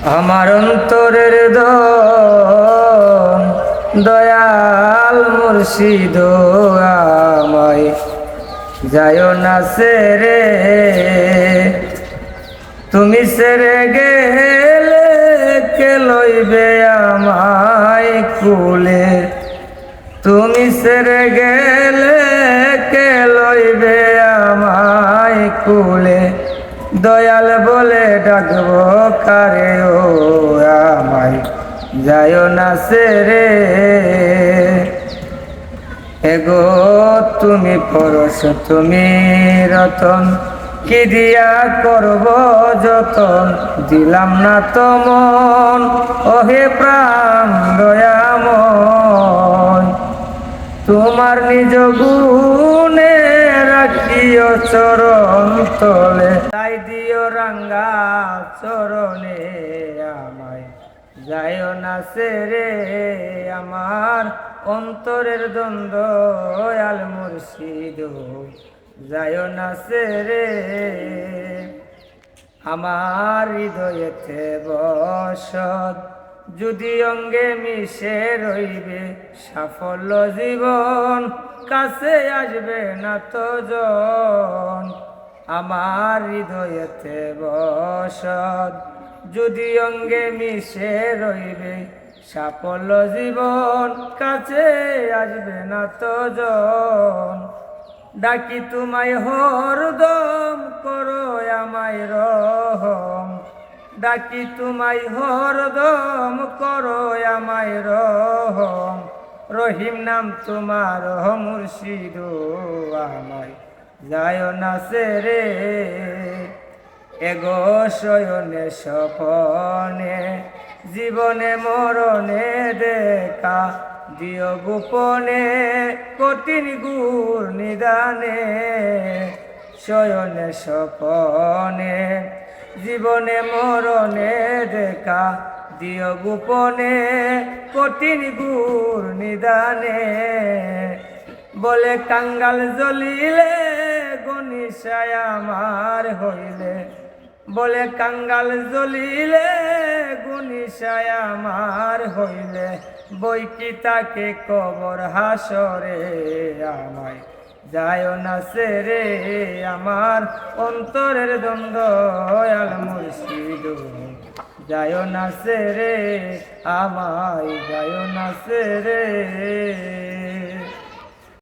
আমার অন্তরের দন দয়াল মুর্শিদ আমায় যায় না সেরে, তুমি সেরে গেলে কে লইবে আমায় কুলে, তুমি সেরে গেলে কে লইবে আমায় কুলে, দয়াল বলে ডাকবো কারে ও আমায় যায় না সেরে। এগো তুমি পরশ তুমি রতন, কি দিয়া করব যতন, দিলাম না তো মন ওহে প্রাণ দয়াময়, তোমার নিজ গুণে রাখিও চরণ তলে, তাই দিও রাঙ্গা চরণে আমায় যায় না সেরে। আমার অন্তরের দ্বন্দ্ব আল মুর্শিদ যায় না সেরে, আমার হৃদয়েতে বসত যদি অঙ্গে মিশে রইবে, সাফল্য জীবন কাছে আসবে না তো জন। আমার হৃদয়েতে বসত যদি অঙ্গে মিশে রইবে, সাফল্য জীবন কাছে আসবে না তো জন। ডাকি তোমায় হরদম করো আমায় রহম, ডাকি তোমায় হরদম করো আমায় রহম, রহিম নাম তোমার মুর্শিদ আমায় যায় না সেরে। এগো শয়নে স্বপনে জীবনে মরণে দেখা, দিও গোপনে কঠিন গুর নিদানে, শয়নে স্বপনে জীবনে মরণে দেখা, দিও গোপনে কঠিন গুর নিদানে। বলে কাঙ্গাল জ্বলিলে গনিশায় আমার হইলে, বলে কাঙ্গাল জ্বলিলে গনিশায় আমার হইলে, বই কি তাকে কবর হাসরে আমায় যায় না সেরে। আমার অন্তরের দ্বন্দ্ব আল মুর্শিদ যায় না সেরে, আমায় যায় না সেরে।